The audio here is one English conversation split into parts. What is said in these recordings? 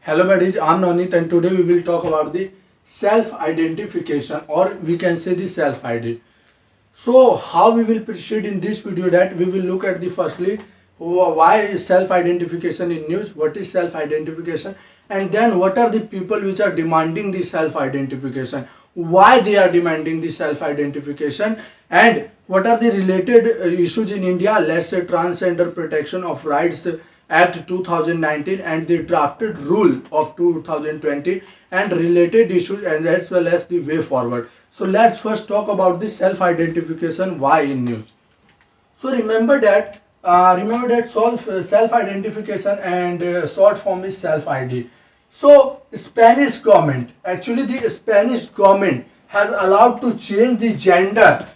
Hello buddies, I'm Nonit and today we will talk about the self-identification or we can say the self-ID. So how we will proceed in this video that we will look at the firstly why is self-identification in news, what is self-identification, and then what are the people which are demanding the self-identification, why they are demanding the self-identification, and what are the related issues in India, let's say transgender protection of rights Act 2019 and the drafted rule of 2020 and related issues and as well as the way forward. So let's first talk about the self-identification why in news. So remember that self-identification and short form is self-ID. So Spanish government, actually the Spanish government has allowed to change the gender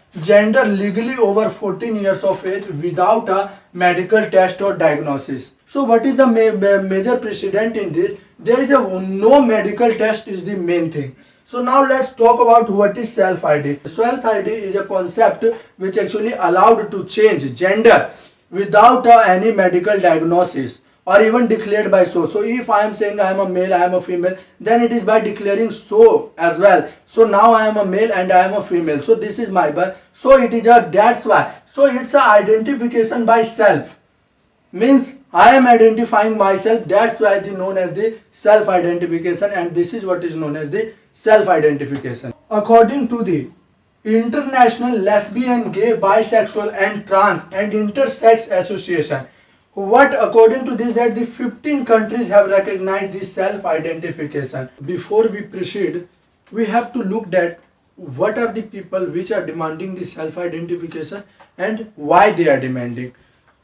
legally over 14 years of age without a medical test or diagnosis. So what is the major precedent in this? There is no medical test is the main thing. So now let's talk about what is self-ID. Self-ID is a concept which actually allowed to change gender without any medical diagnosis or even declared by so. So if I am saying I am a male, I am a female, then it is by declaring so as well. So now I am a male and I am a female. So this is my birth. So it is that's why. So it's a identification by self. Means I am identifying myself, that's why it is known as the self-identification, and this is what is known as the self-identification. According to the International Lesbian, Gay, Bisexual and Trans and Intersex Association, what according to this that the 15 countries have recognized this self-identification. Before we proceed, we have to look at what are the people which are demanding the self-identification and why they are demanding.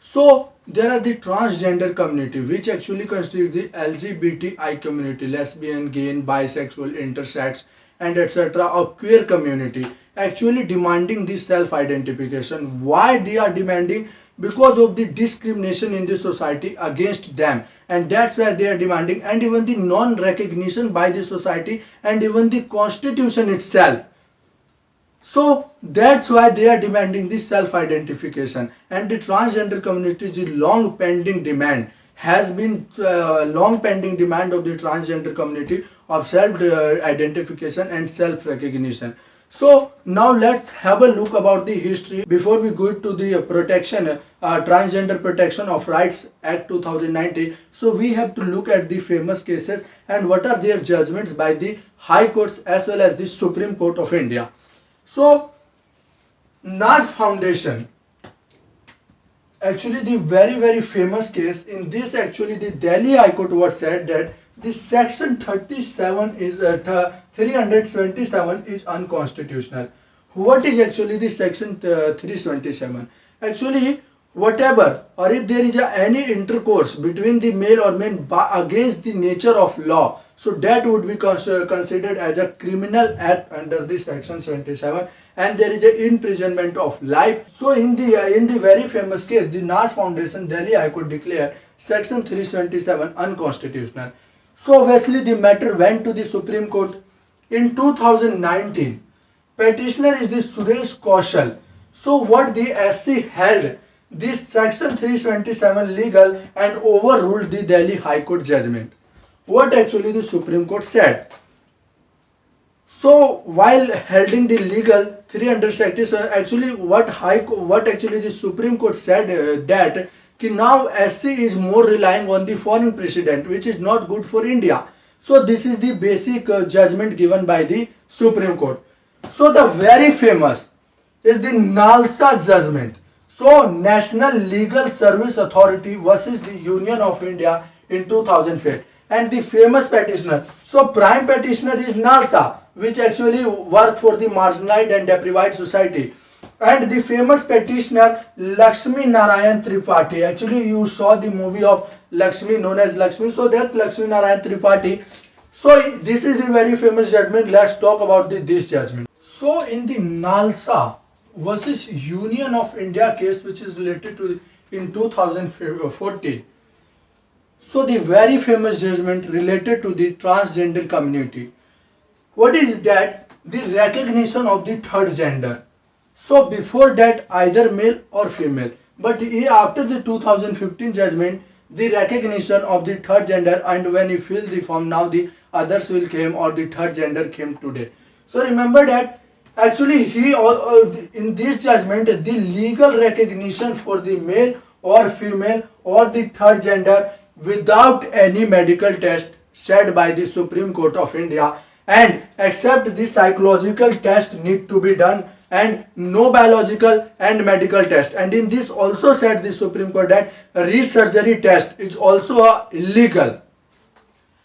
So there are the transgender community which actually constitutes the LGBTI community, lesbian, gay, bisexual, intersex and etc. or queer community actually demanding this self-identification. Why they are demanding? Because of the discrimination in the society against them, and that's why they are demanding, and even the non-recognition by the society and even the constitution itself. So that's why they are demanding this self-identification, and the transgender community's long pending demand has been long pending demand of the transgender community of self-identification and self-recognition. So now let's have a look about the history before we go to the transgender protection of rights act 2019. So we have to look at the famous cases and what are their judgments by the high courts as well as the Supreme Court of India. So Nas Foundation, actually the very famous case in this, actually the Delhi High Court what said that the section 37 is 377 is unconstitutional. What is actually the section 377? Actually whatever or if there is any intercourse between the male or men against the nature of law, so that would be considered as a criminal act under the section 77 and there is an imprisonment of life. So in the very famous case, the Nas Foundation, Delhi High Court declared section 377 unconstitutional. So obviously the matter went to the Supreme Court. In 2019, petitioner is the Suresh Kaushal. So what the SC held this section 377 legal and overruled the Delhi High Court judgment. What actually the Supreme Court said? So while holding the legal 377, actually what actually the Supreme Court said that now SC is more relying on the foreign precedent, which is not good for India. So this is the basic judgment given by the Supreme Court. So the very famous is the NALSA judgment. So National Legal Service Authority versus the Union of India in 2005. And the famous petitioner, so prime petitioner is NALSA, which actually work for the marginalized and deprived society. And the famous petitioner Lakshmi Narayan Tripathi, actually you saw the movie of Lakshmi known as Lakshmi, so that Lakshmi Narayan Tripathi. So this is the very famous judgment. Let's talk about this judgment. So in the NALSA versus Union of India case, which is related to in 2014. So the very famous judgment related to the transgender community. What is that? The recognition of the third gender. So before that either male or female, but after the 2015 judgment the recognition of the third gender, and when you fill the form, now the others will came or the third gender came today. So remember that actually in this judgment the legal recognition for the male or female or the third gender without any medical test said by the Supreme Court of India, and except the psychological test need to be done and no biological and medical test. And in this also said the Supreme Court that resurgery test is also illegal.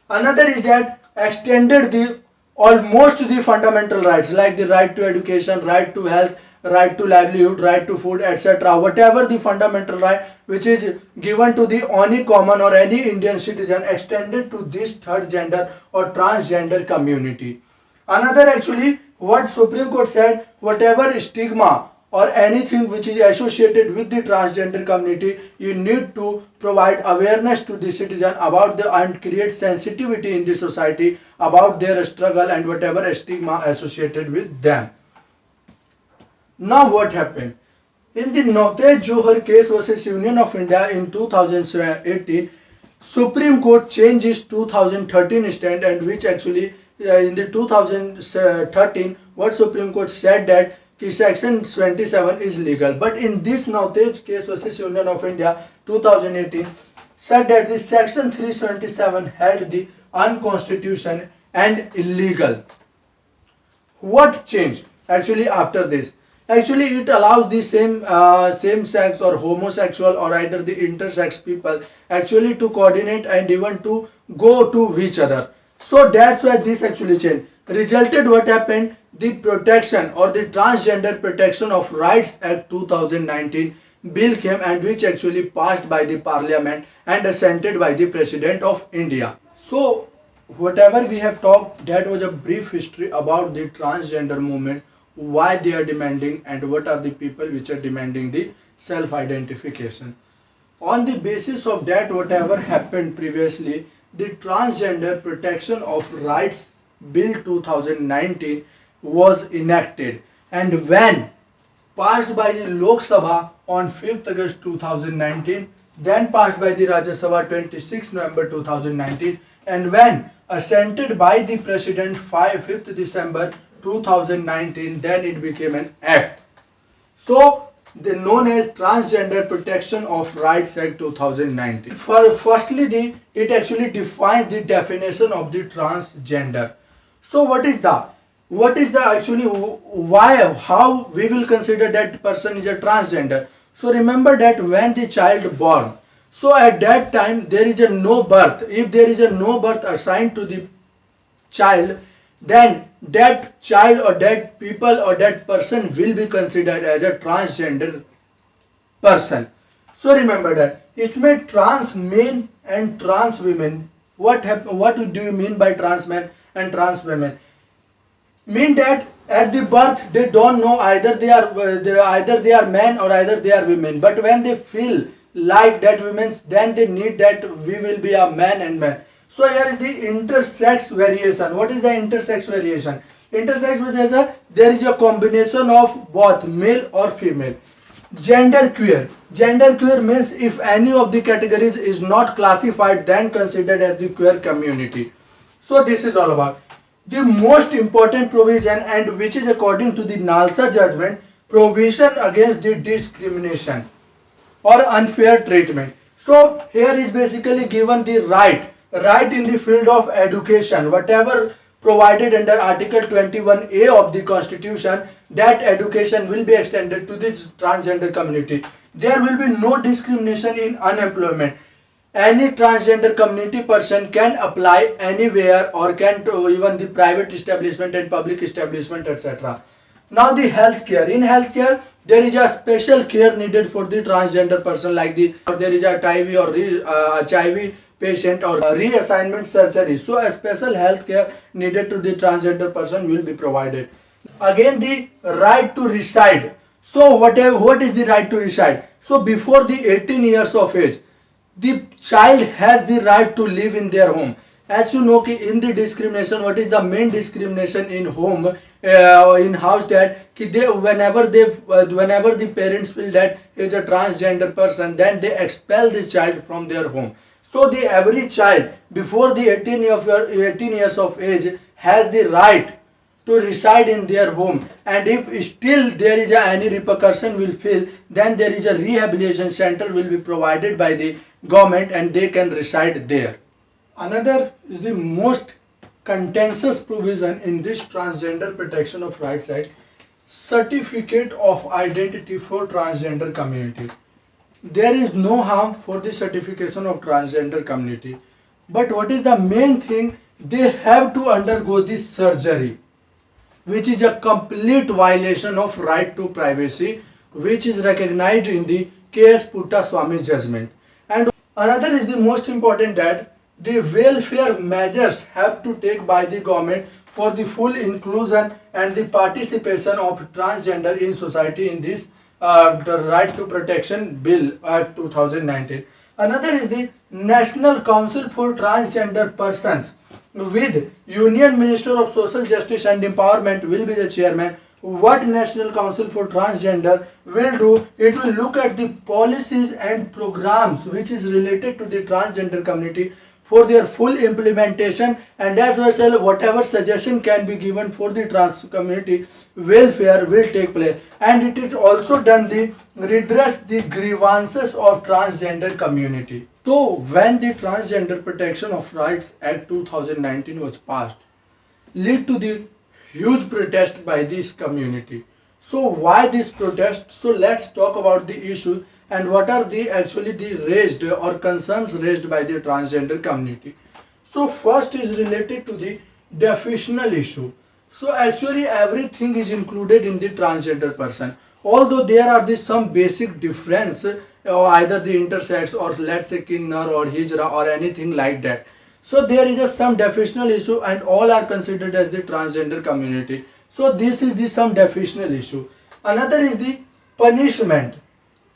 Another is that extended the almost the fundamental rights like the right to education, right to health, right to livelihood, right to food, etc. Whatever the fundamental right which is given to the any common or any Indian citizen extended to this third gender or transgender community. Another actually what Supreme Court said, whatever stigma or anything which is associated with the transgender community, you need to provide awareness to the citizen about the and create sensitivity in the society about their struggle and whatever stigma associated with them. Now what happened? In the Navtej Johar case versus Union of India in 2018, Supreme Court changed its 2013 stand, and which actually in the 2013 what Supreme Court said that section 27 is legal, but in this Navtej case versus Union of India 2018 said that the section 377 had the unconstitutional and illegal. What changed actually after this? Actually it allows the same sex or homosexual or either the intersex people actually to coordinate and even to go to each other. So that's why this actually changed. Resulted what happened, the protection or the transgender protection of rights act 2019 bill came, and which actually passed by the parliament and assented by the president of India. So whatever we have talked, that was a brief history about the transgender movement, why they are demanding and what are the people which are demanding the self-identification. On the basis of that, whatever happened previously, the Transgender Protection of Rights Bill 2019 was enacted, and when passed by the Lok Sabha on 5th August 2019, then passed by the Rajya Sabha 26 November 2019, and when assented by the President 5th December 2019, then it became an act. So they known as Transgender Protection of Rights Act 2019. Firstly, it actually defines the definition of the transgender. So what is the actually why, how we will consider that person is a transgender? So remember that when the child born, so at that time there is a no birth. If there is a no birth assigned to the child, then that child or that people or that person will be considered as a transgender person. So remember that इसमें trans men and trans women, what do you mean by trans men and trans women? Mean that at the birth they don't know either they are men or either they are women, but when they feel like that women, then they need that we will be a man and man. So here is the intersex variation. What is the intersex variation? Intersex variation, there is a combination of both male or female. Gender queer. Gender queer means if any of the categories is not classified, then considered as the queer community. So this is all about. The most important provision, and which is according to the NALSA judgment, provision against the discrimination or unfair treatment. So here is basically given the right in the field of education, whatever provided under Article 21A of the Constitution, that education will be extended to the transgender community. There will be no discrimination in unemployment. Any transgender community person can apply anywhere or can to even the private establishment and public establishment, etc. Now the healthcare. In healthcare, there is a special care needed for the transgender person, like there is a HIV or HIV patient or reassignment surgery. So a special healthcare needed to the transgender person will be provided. Again, the right to reside. So what is the right to reside? So before the 18 years of age, the child has the right to live in their home. As you know, in the discrimination, what is the main discrimination in home? in house that they whenever the parents feel that he is a transgender person, then they expel the child from their home. So the every child before the 18 years of age has the right to reside in their home, and if still there is any repercussion will feel, then there is a rehabilitation center will be provided by the government and they can reside there. Another is the most contentious provision in this Transgender Protection of Rights Act, certificate of identity for transgender community. There is no harm for the certification of transgender community, but what is the main thing, they have to undergo this surgery, which is a complete violation of right to privacy, which is recognized in the K.S. Puttaswamy judgment. And another is the most important, that the welfare measures have to take by the government for the full inclusion and the participation of transgender in society in this the Right to Protection Bill Act 2019. Another is the National Council for Transgender Persons, with Union Minister of Social Justice and Empowerment will be the chairman. What National Council for Transgender will do, it will look at the policies and programs which is related to the transgender community for their full implementation, and as well as whatever suggestion can be given for the trans community welfare will take place, and it is also done the redress the grievances of transgender community. So when the Transgender Protection of Rights Act 2019 was passed, led to the huge protest by this community. So why this protest? So let's talk about the issue and what are the actually the raised or concerns raised by the transgender community. So first is related to the definitional issue. So actually everything is included in the transgender person. Although there are some basic difference, either the intersex or let's say kinnar or hijra or anything like that. So there is some definitional issue and all are considered as the transgender community. So this is the some definitional issue. Another is the punishment.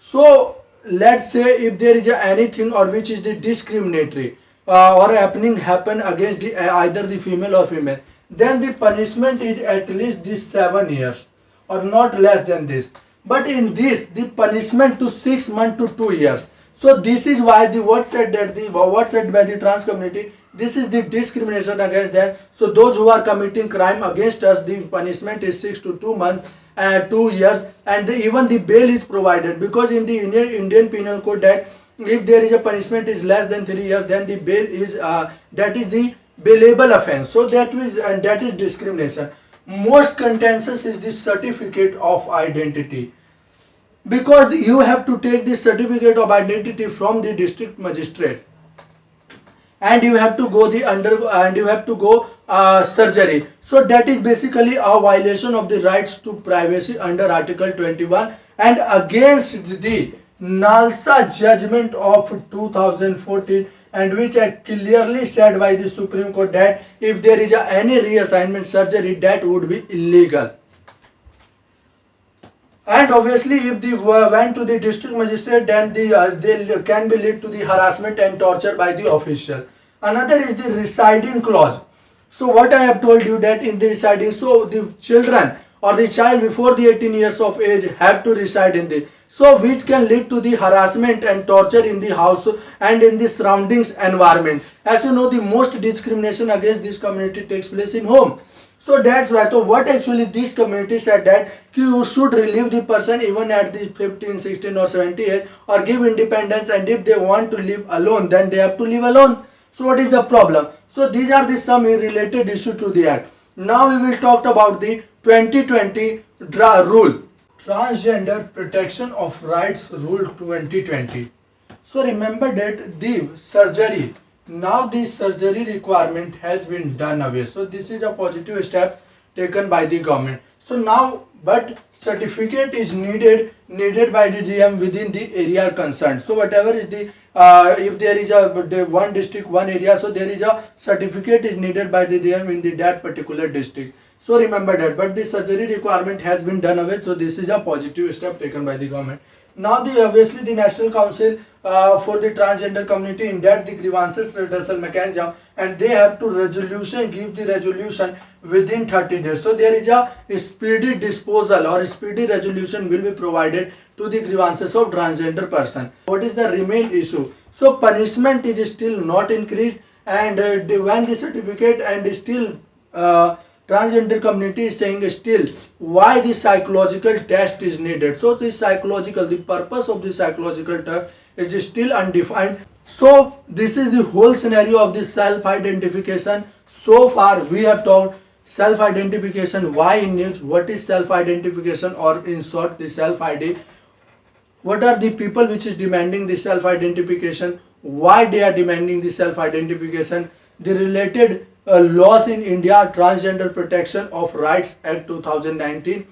So let's say if there is anything or which is the discriminatory or happen against the either the female or female, then the punishment is at least this 7 years or not less than this. But in this the punishment to 6 months to 2 years. So this is why the what said by the trans community, this is the discrimination against them. So those who are committing crime against us, the punishment is 6 to 2 months and 2 years, and even the bail is provided, because in the Indian Penal Code that if there is a punishment is less than 3 years, then the bail is that is the bailable offense. So that is discrimination. Most contentious is the certificate of identity, because you have to take this certificate of identity from the district magistrate and you have to go surgery. So that is basically a violation of the rights to privacy under Article 21 and against the NALSA judgment of 2014, and which are clearly said by the Supreme Court that if there is any reassignment surgery, that would be illegal. And obviously if they went to the district magistrate, then they can be lead to the harassment and torture by the official. Another is the residing clause. So what I have told you, that in the residing, so the children or the child before the 18 years of age have to reside in the, so which can lead to the harassment and torture in the house and in the surroundings environment. As you know, the most discrimination against this community takes place in home. So that's why, so what actually this community said that you should relieve the person even at the 15, 16 or 70 age, or give independence, and if they want to live alone, then they have to live alone. So what is the problem? So these are the some related issue to the act. Now we will talk about the 2020 rule. Transgender Protection of Rights Rule 2020. So remember that the surgery, now the surgery requirement has been done away. So this is a positive step taken by the government. So now, but certificate is needed by the DM within the area concerned. So whatever is the if there is a one district, one area, so there is a certificate is needed by the DM in that particular district. So remember that, but the surgery requirement has been done away. So this is a positive step taken by the government. Now the obviously the National Council for the transgender community in that the grievances redressal mechanism, and they have to resolution give the resolution within 30 days. So there is a speedy disposal or speedy resolution will be provided to the grievances of transgender person. What is the remain issue? So punishment is still not increased, and when the certificate and still transgender community is saying still why the psychological test is needed. So the purpose of the psychological test is still undefined. So this is the whole scenario of the self identification. So far we have talked self identification, why in news, what is self identification, or in short the self id, what are the people which is demanding the self identification, why they are demanding the self identification, the related laws in India, transgender protection of rights act 2019,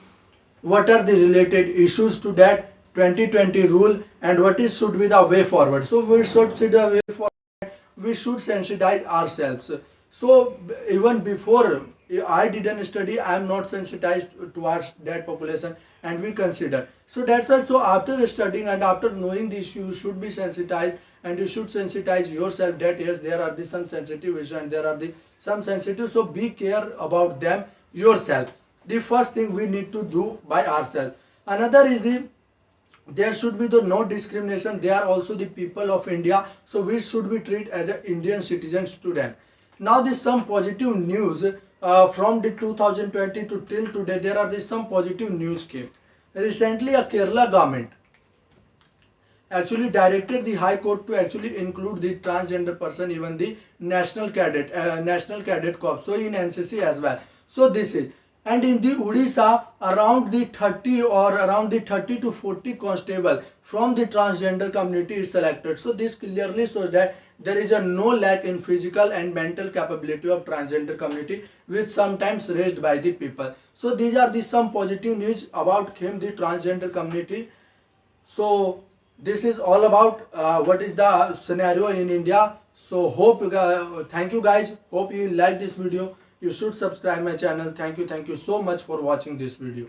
what are the related issues to that 2020 rule, and what is should be the way forward. So we should see the way forward, we should sensitize ourselves. So even before I didn't study, I am not sensitized towards that population, and we consider. So that's why. So after studying and after knowing this, you should be sensitized, and you should sensitize yourself that yes, there are the some sensitive issues and there are the some sensitive. So be care about them yourself. The first thing we need to do by ourselves. Another is the there should be the no discrimination. They are also the people of India, so we should be treated as a Indian citizens to them. Now this some positive news from the 2020 to till today. There are this some positive news came recently. A Kerala government actually directed the High Court to actually include the transgender person, even the National Cadet Corps, so in NCC as well. So this is, and in the Odisha around the 30 to 40 constable from the transgender community is selected. So this clearly shows that there is a no lack in physical and mental capability of transgender community, which sometimes raised by the people. So these are the some positive news about him, the transgender community. So this is all about what is the scenario in India. So hope thank you guys, hope you like this video. You should subscribe my channel. Thank you so much for watching this video.